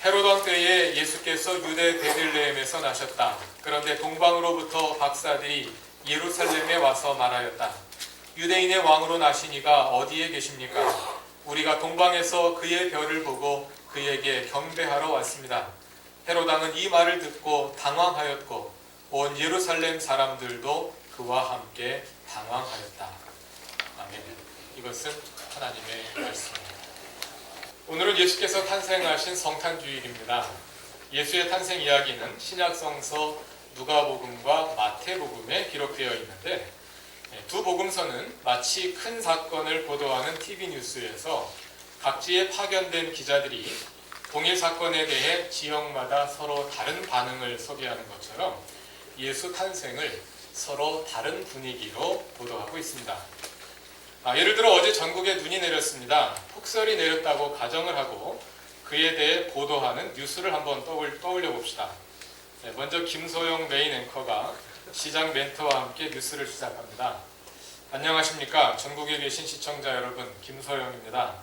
헤롯 왕 때에 예수께서 유대 베들레헴에서 나셨다. 그런데 동방으로부터 박사들이 예루살렘에 와서 말하였다. 유대인의 왕으로 나시니가 어디에 계십니까? 우리가 동방에서 그의 별을 보고 그에게 경배하러 왔습니다. 헤롯 왕은 이 말을 듣고 당황하였고 온 예루살렘 사람들도 그와 함께 당황하였다. 아멘. 이것은 하나님의 말씀입니다. 오늘은 예수께서 탄생하신 성탄주일입니다. 예수의 탄생 이야기는 신약성서 누가복음과 마태복음에 기록되어 있는데 두 복음서는 마치 큰 사건을 보도하는 TV 뉴스에서 각지에 파견된 기자들이 동일 사건에 대해 지역마다 서로 다른 반응을 소개하는 것처럼 예수 탄생을 서로 다른 분위기로 보도하고 있습니다. 예를 들어 어제 전국에 눈이 내렸습니다. 폭설이 내렸다고 가정을 하고 그에 대해 보도하는 뉴스를 한번 떠올려 봅시다. 먼저 김소영 메인 앵커가 시작 멘트와 함께 뉴스를 시작합니다. 안녕하십니까. 전국에 계신 시청자 여러분, 김소영입니다.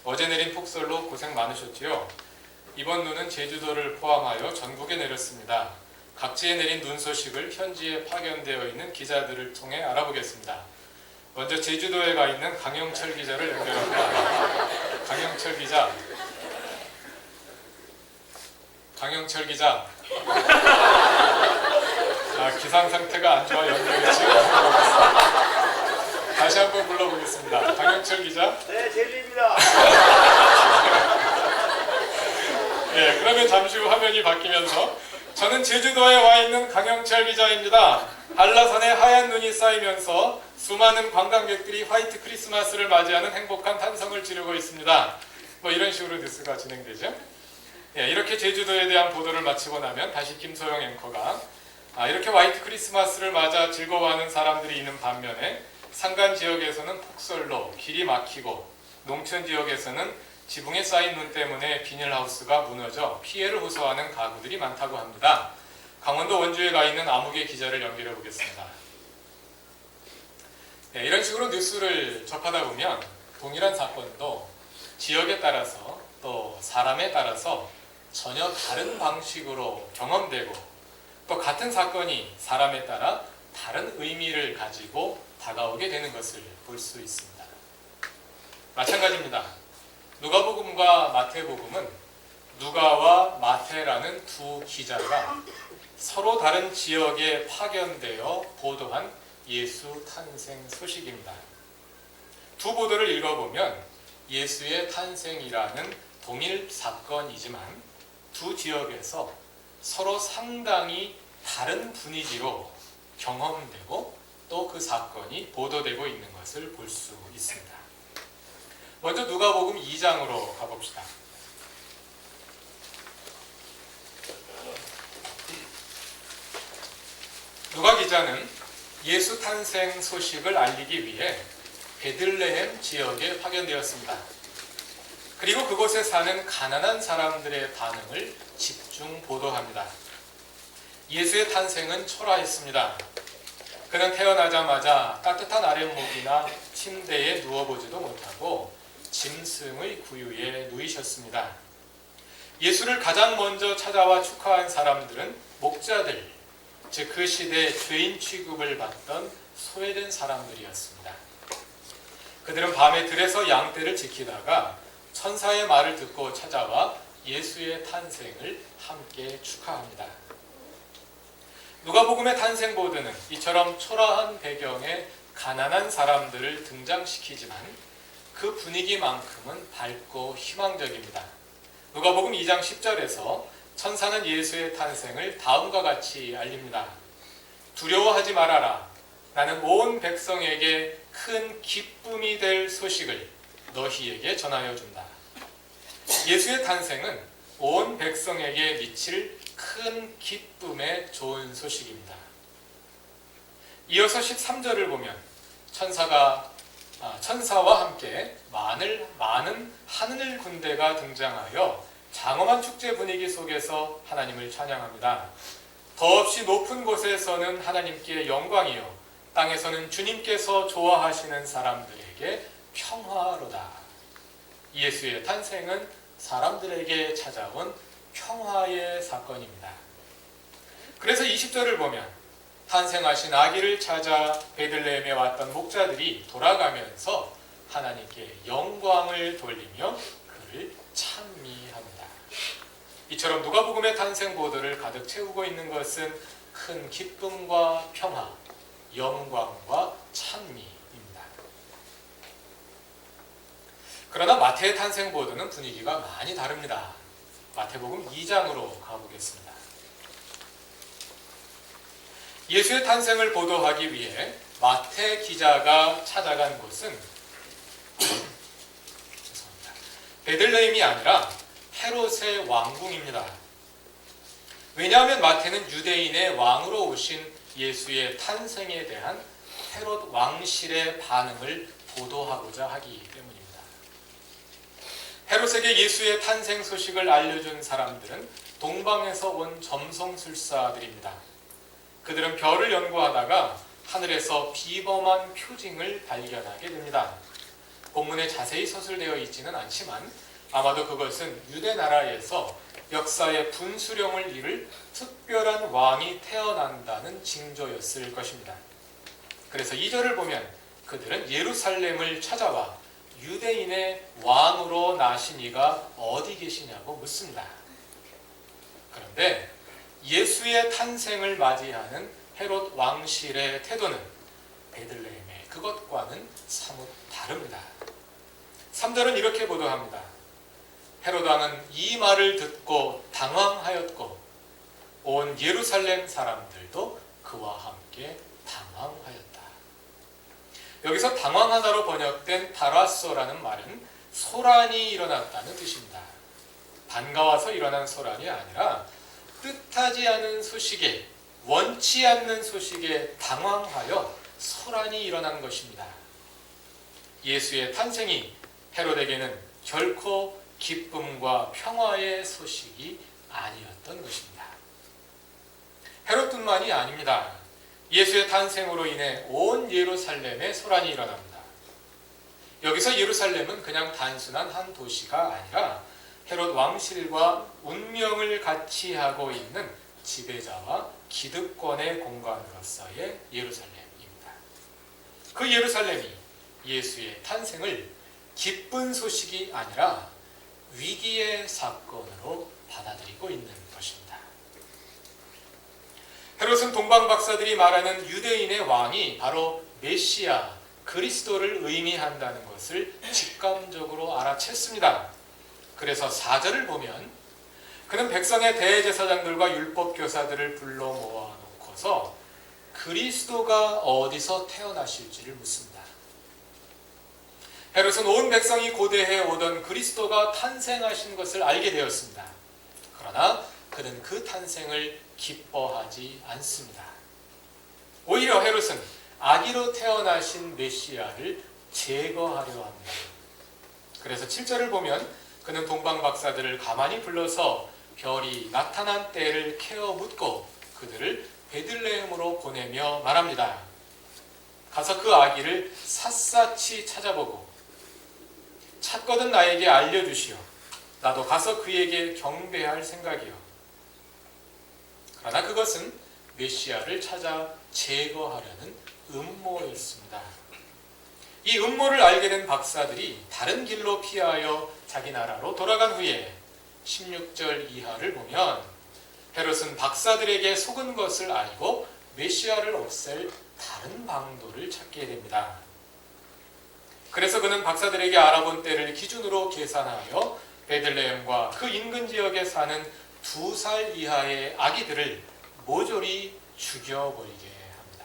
어제 내린 폭설로 고생 많으셨지요? 이번 눈은 제주도를 포함하여 전국에 내렸습니다. 각지에 내린 눈 소식을 현지에 파견되어 있는 기자들을 통해 알아보겠습니다. 먼저 제주도에 가 있는 강영철 기자를 연결합니다. 강영철 기자. 기상 상태가 안 좋아 연결이 지금 불러보겠습니다. 다시 한번 불러보겠습니다. 강영철 기자. 네, 제주입니다. 네, 그러면 잠시 후 화면이 바뀌면서 저는 제주도에 와 있는 강영철 기자입니다. 한라산에 하얀 눈이 쌓이면서 수많은 관광객들이 화이트 크리스마스를 맞이하는 행복한 탄성을 지르고 있습니다. 이런 식으로 뉴스가 진행되죠. 이렇게 제주도에 대한 보도를 마치고 나면 다시 김소영 앵커가 이렇게 화이트 크리스마스를 맞아 즐거워하는 사람들이 있는 반면에 산간 지역에서는 폭설로 길이 막히고 농촌 지역에서는 지붕에 쌓인 눈 때문에 비닐하우스가 무너져 피해를 호소하는 가구들이 많다고 합니다. 강원도 원주에 가 있는 아무개 기자를 연결해 보겠습니다. 이런 식으로 뉴스를 접하다 보면 동일한 사건도 지역에 따라서 또 사람에 따라서 전혀 다른 방식으로 경험되고 또 같은 사건이 사람에 따라 다른 의미를 가지고 다가오게 되는 것을 볼 수 있습니다. 마찬가지입니다. 누가복음과 마태복음은 누가와 마태라는 두 기자가 서로 다른 지역에 파견되어 보도한 예수 탄생 소식입니다. 두 보도를 읽어보면 예수의 탄생이라는 동일 사건이지만 두 지역에서 서로 상당히 다른 분위기로 경험되고 또 그 사건이 보도되고 있는 것을 볼 수 있습니다. 먼저 누가복음 2장으로 가봅시다. 누가 기자는 예수 탄생 소식을 알리기 위해 베들레헴 지역에 파견되었습니다. 그리고 그곳에 사는 가난한 사람들의 반응을 집중 보도합니다. 예수의 탄생은 초라했습니다. 그는 태어나자마자 따뜻한 아랫목이나 침대에 누워보지도 못하고 짐승의 구유에 누이셨습니다. 예수를 가장 먼저 찾아와 축하한 사람들은 목자들, 즉 그 시대 죄인 취급을 받던 소외된 사람들이었습니다. 그들은 밤에 들에서 양떼를 지키다가 천사의 말을 듣고 찾아와 예수의 탄생을 함께 축하합니다. 누가복음의 탄생 보도는 이처럼 초라한 배경에 가난한 사람들을 등장시키지만 그 분위기만큼은 밝고 희망적입니다. 누가복음 2장 10절에서 천사는 예수의 탄생을 다음과 같이 알립니다. 두려워하지 말아라. 나는 온 백성에게 큰 기쁨이 될 소식을 너희에게 전하여 준다. 예수의 탄생은 온 백성에게 미칠 큰 기쁨의 좋은 소식입니다. 이어서 13절을 보면 천사와 함께 많은 하늘 군대가 등장하여 장엄한 축제 분위기 속에서 하나님을 찬양합니다. 더없이 높은 곳에서는 하나님께 영광이요 땅에서는 주님께서 좋아하시는 사람들에게 평화로다. 예수의 탄생은 사람들에게 찾아온 평화의 사건입니다. 그래서 20절을 보면 탄생하신 아기를 찾아 베들레헴에 왔던 목자들이 돌아가면서 하나님께 영광을 돌리며 그를 찬미합니다. 이처럼 누가복음의 탄생 보도를 가득 채우고 있는 것은 큰 기쁨과 평화, 영광과 찬미입니다. 그러나 마태의 탄생 보도는 분위기가 많이 다릅니다. 마태복음 2장으로 가보겠습니다. 예수의 탄생을 보도하기 위해 마태 기자가 찾아간 곳은 베들레헴이 아니라 헤롯의 왕궁입니다. 왜냐하면 마태는 유대인의 왕으로 오신 예수의 탄생에 대한 헤롯 왕실의 반응을 보도하고자 하기 때문입니다. 헤롯에게 예수의 탄생 소식을 알려준 사람들은 동방에서 온 점성술사들입니다. 그들은 별을 연구하다가 하늘에서 비범한 표징을 발견하게 됩니다. 본문에 자세히 서술되어 있지는 않지만 아마도 그것은 유대 나라에서 역사의 분수령을 이룰 특별한 왕이 태어난다는 징조였을 것입니다. 그래서 2절을 보면 그들은 예루살렘을 찾아와 유대인의 왕으로 나신 이가 어디 계시냐고 묻습니다. 그런데 예수의 탄생을 맞이하는 헤롯 왕실의 태도는 베들레헴의 그것과는 사뭇 다릅니다. 3절은 이렇게 보도합니다. 헤롯 왕은 이 말을 듣고 당황하였고 온 예루살렘 사람들도 그와 함께 당황하였다. 여기서 당황하다로 번역된 다라쏘라는 말은 소란이 일어났다는 뜻입니다. 반가워서 일어난 소란이 아니라 뜻하지 않은 소식에, 원치 않는 소식에 당황하여 소란이 일어난 것입니다. 예수의 탄생이 헤롯에게는 결코 기쁨과 평화의 소식이 아니었던 것입니다. 헤롯뿐만이 아닙니다. 예수의 탄생으로 인해 온 예루살렘에 소란이 일어납니다. 여기서 예루살렘은 그냥 단순한 한 도시가 아니라 헤롯 왕실과 운명을 같이 하고 있는 지배자와 기득권의 공간으로서의 예루살렘입니다. 그 예루살렘이 예수의 탄생을 기쁜 소식이 아니라 위기의 사건으로 받아들이고 있는 것입니다. 헤롯은 동방 박사들이 말하는 유대인의 왕이 바로 메시아, 그리스도를 의미한다는 것을 직감적으로 알아챘습니다. 그래서 4절을 보면 그는 백성의 대제사장들과 율법교사들을 불러 모아놓고서 그리스도가 어디서 태어나실지를 묻습니다. 헤롯은 온 백성이 고대해 오던 그리스도가 탄생하신 것을 알게 되었습니다. 그러나 그는 그 탄생을 기뻐하지 않습니다. 오히려 헤롯은 아기로 태어나신 메시아를 제거하려 합니다. 그래서 7절을 보면 그는 동방 박사들을 가만히 불러서 별이 나타난 때를 캐어 묻고 그들을 베들레헴으로 보내며 말합니다. 가서 그 아기를 샅샅이 찾아보고 찾거든 나에게 알려주시오. 나도 가서 그에게 경배할 생각이요. 그러나 그것은 메시아를 찾아 제거하려는 음모였습니다. 이 음모를 알게 된 박사들이 다른 길로 피하여 자기 나라로 돌아간 후에 16절 이하를 보면 헤롯은 박사들에게 속은 것을 알고 메시아를 없앨 다른 방도를 찾게 됩니다. 그래서 그는 박사들에게 알아본 때를 기준으로 계산하여 베들레헴과 그 인근 지역에 사는 2살 이하의 아기들을 모조리 죽여버리게 합니다.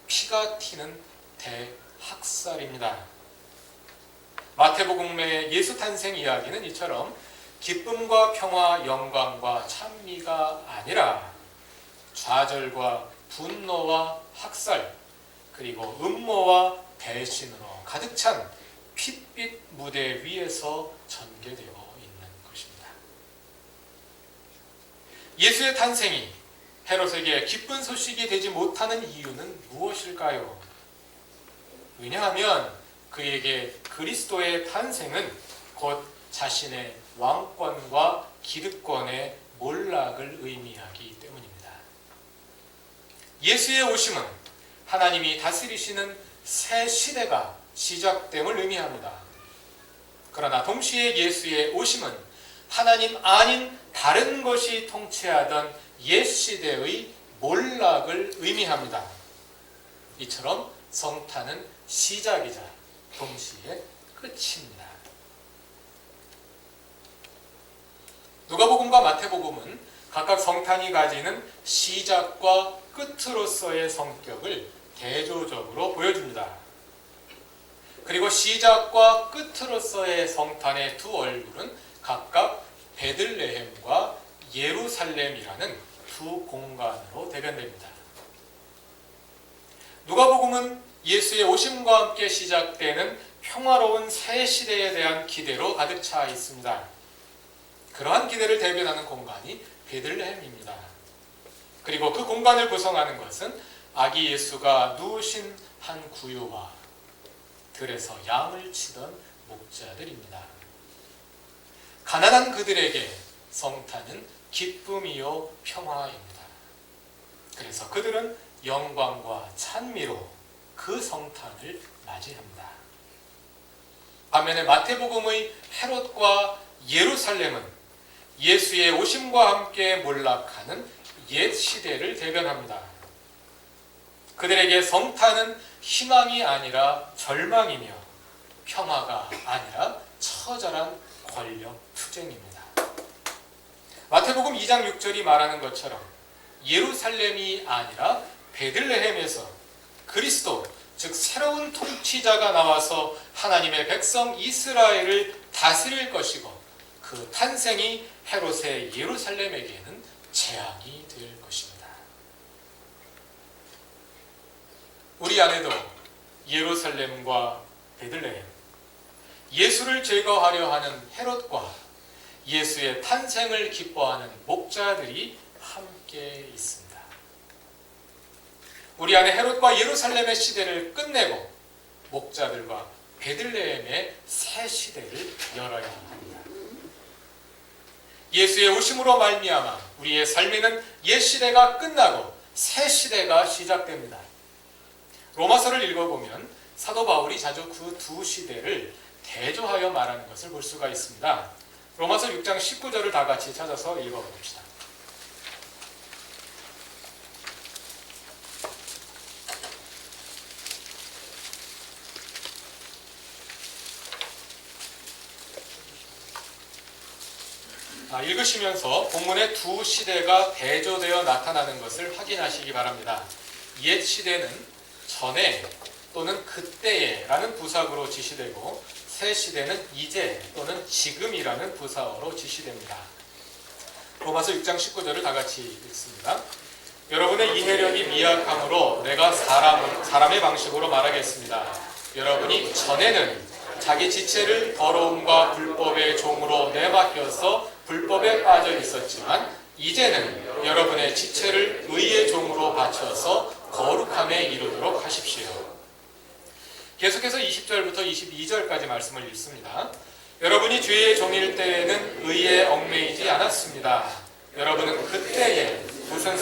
피가 튀는 대학살입니다. 마태복음의 예수 탄생 이야기는 이처럼 기쁨과 평화, 영광과 찬미가 아니라 좌절과 분노와 학살, 그리고 음모와 배신으로 가득 찬 핏빛 무대 위에서 전개되고 있는 것입니다. 예수의 탄생이 헤롯에게 기쁜 소식이 되지 못하는 이유는 무엇일까요? 왜냐하면 그에게 그리스도의 탄생은 곧 자신의 왕권과 기득권의 몰락을 의미하기 때문입니다. 예수의 오심은 하나님이 다스리시는 새 시대가 시작됨을 의미합니다. 그러나 동시에 예수의 오심은 하나님 아닌 다른 것이 통치하던 옛 시대의 몰락을 의미합니다. 이처럼 성탄은 시작이자 동시에 끝입니다. 누가복음과 마태복음은 각각 성탄이 가지는 시작과 끝으로서의 성격을 대조적으로 보여줍니다. 그리고 시작과 끝으로서의 성탄의 두 얼굴은 각각 베들레헴과 예루살렘이라는 두 공간으로 대변됩니다. 누가복음은 예수의 오심과 함께 시작되는 평화로운 새 시대에 대한 기대로 가득 차 있습니다. 그러한 기대를 대변하는 공간이 베들레헴입니다. 그리고 그 공간을 구성하는 것은 아기 예수가 누우신 한 구유와 들에서 양을 치던 목자들입니다. 가난한 그들에게 성탄은 기쁨이요 평화입니다. 그래서 그들은 영광과 찬미로 그 성탄을 맞이합니다. 반면에 마태복음의 헤롯과 예루살렘은 예수의 오심과 함께 몰락하는 옛 시대를 대변합니다. 그들에게 성탄은 희망이 아니라 절망이며 평화가 아니라 처절한 권력 투쟁입니다. 마태복음 2장 6절이 말하는 것처럼 예루살렘이 아니라 베들레헴에서 그리스도, 즉 새로운 통치자가 나와서 하나님의 백성 이스라엘을 다스릴 것이고 그 탄생이 헤롯의 예루살렘에게는 재앙이 될 것입니다. 우리 안에도 예루살렘과 베들레헴, 예수를 제거하려 하는 헤롯과 예수의 탄생을 기뻐하는 목자들이 함께 있습니다. 우리 안에 헤롯과 예루살렘의 시대를 끝내고 목자들과 베들레헴의 새 시대를 열어야 합니다. 예수의 오심으로 말미암아 우리의 삶에는 옛 시대가 끝나고 새 시대가 시작됩니다. 로마서를 읽어보면 사도 바울이 자주 그 두 시대를 대조하여 말하는 것을 볼 수가 있습니다. 로마서 6장 19절을 다 같이 찾아서 읽어봅시다. 읽으시면서 본문의 두 시대가 대조되어 나타나는 것을 확인하시기 바랍니다. 옛 시대는 전에 또는 그때에 라는 부사구로 지시되고 새 시대는 이제 또는 지금이라는 부사어로 지시됩니다. 로마서 6장 19절을 다 같이 읽습니다. 여러분의 이해력이 미약함으로 내가 사람의 방식으로 말하겠습니다. 여러분이 전에는 자기 지체를 더러움과 불법의 종으로 내맡겨서 불법에 빠져 있었지만 이제는 여러분의 지체를 의의 종으로 바쳐서 거룩함에 이르도록 하십시오. 계속해서 20절부터 22절까지 말씀을 읽습니다. 여러분이 죄의 종일 때에는 의에 얽매이지 않았습니다. 여러분은 그때에 무슨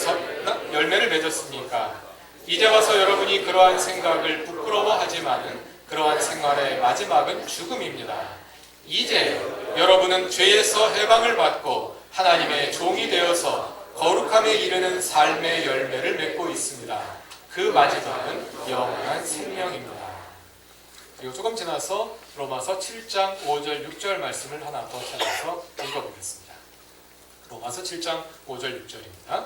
열매를 맺었습니까? 이제 와서 여러분이 그러한 생각을 부끄러워하지만은 그러한 생활의 마지막은 죽음입니다. 이제 여러분은 죄에서 해방을 받고 하나님의 종이 되어서 거룩함에 이르는 삶의 열매를 맺고 있습니다. 그 마지막은 영원한 생명입니다. 그리고 조금 지나서 로마서 7장 5절 6절 말씀을 하나 더 찾아서 읽어보겠습니다. 로마서 7장 5절 6절입니다.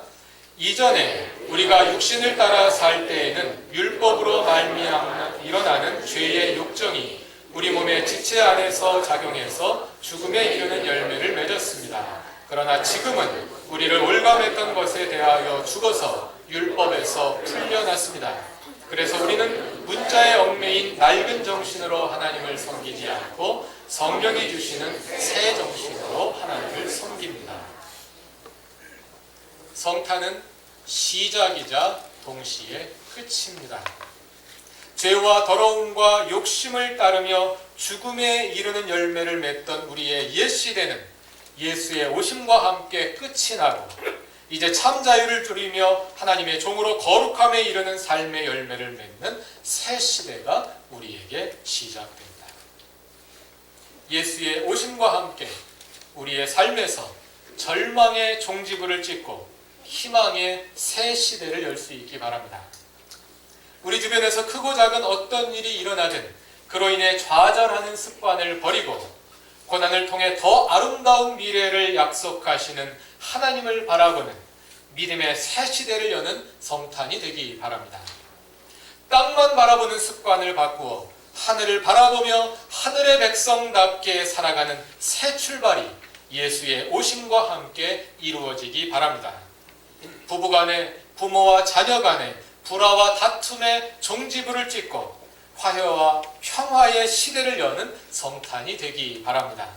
이전에 우리가 육신을 따라 살 때에는 율법으로 말미암아 일어나는 죄의 욕정이 우리 몸의 지체 안에서 작용해서 죽음에 이르는 열매를 맺었습니다. 그러나 지금은 우리를 올감했던 것에 대하여 죽어서 율법에서 풀려났습니다. 그래서 우리는 문자의 얽매인 낡은 정신으로 하나님을 섬기지 않고 성령이 주시는 새 정신으로 하나님을 섬깁니다. 성탄은 시작이자 동시에 끝입니다. 죄와 더러움과 욕심을 따르며 죽음에 이르는 열매를 맺던 우리의 옛 시대는 예수의 오심과 함께 끝이 나고 이제 참 자유를 누리며 하나님의 종으로 거룩함에 이르는 삶의 열매를 맺는 새 시대가 우리에게 시작됩니다. 예수의 오심과 함께 우리의 삶에서 절망의 종지부를 찍고 희망의 새 시대를 열 수 있기 바랍니다. 우리 주변에서 크고 작은 어떤 일이 일어나든 그로 인해 좌절하는 습관을 버리고 고난을 통해 더 아름다운 미래를 약속하시는 하나님을 바라보는 믿음의 새 시대를 여는 성탄이 되기 바랍니다. 땅만 바라보는 습관을 바꾸어 하늘을 바라보며 하늘의 백성답게 살아가는 새 출발이 예수의 오심과 함께 이루어지기 바랍니다. 부부간에, 부모와 자녀간에 불화와 다툼의 종지부를 찍고 화해와 평화의 시대를 여는 성탄이 되기 바랍니다.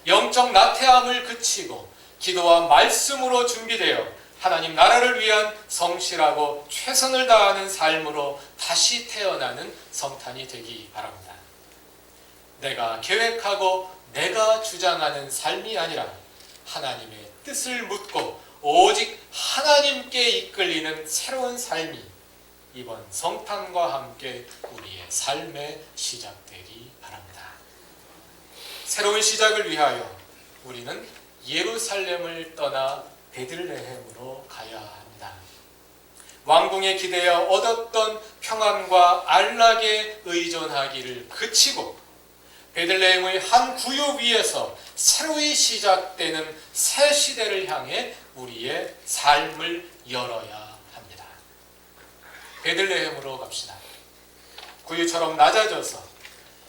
영적 나태함을 그치고 기도와 말씀으로 준비되어 하나님 나라를 위한 성실하고 최선을 다하는 삶으로 다시 태어나는 성탄이 되기 바랍니다. 내가 계획하고 내가 주장하는 삶이 아니라 하나님의 뜻을 묻고 오직 하나님께 이끌리는 새로운 삶이 이번 성탄과 함께 우리의 삶에 시작되기 바랍니다. 새로운 시작을 위하여 우리는 예루살렘을 떠나 베들레헴으로 가야 합니다. 왕궁에 기대어 얻었던 평안과 안락에 의존하기를 그치고 베들레헴의 한 구역 위에서 새로이 시작되는 새 시대를 향해 우리의 삶을 열어야 합니다. 베들레헴으로 갑시다. 구유처럼 낮아져서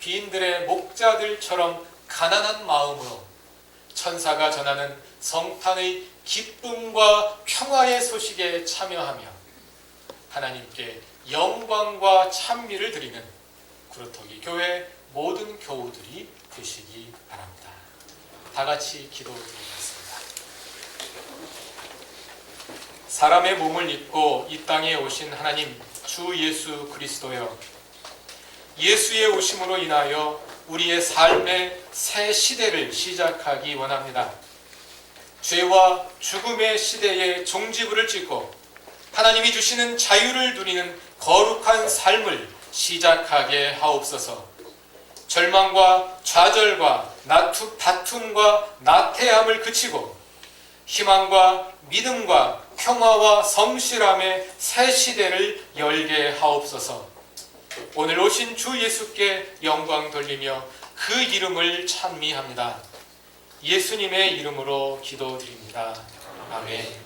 빈들의 목자들처럼 가난한 마음으로 천사가 전하는 성탄의 기쁨과 평화의 소식에 참여하며 하나님께 영광과 찬미를 드리는 구루터기 교회 모든 교우들이 되시기 바랍니다. 다 같이 기도드리겠습니다. 사람의 몸을 입고 이 땅에 오신 하나님 주 예수 그리스도여, 예수의 오심으로 인하여 우리의 삶의 새 시대를 시작하기 원합니다. 죄와 죽음의 시대에 종지부를 찍고 하나님이 주시는 자유를 누리는 거룩한 삶을 시작하게 하옵소서. 절망과 좌절과 다툼과 나태함을 그치고 희망과 믿음과 평화와 성실함의 새 시대를 열게 하옵소서. 오늘 오신 주 예수께 영광 돌리며 그 이름을 찬미합니다. 예수님의 이름으로 기도드립니다. 아멘.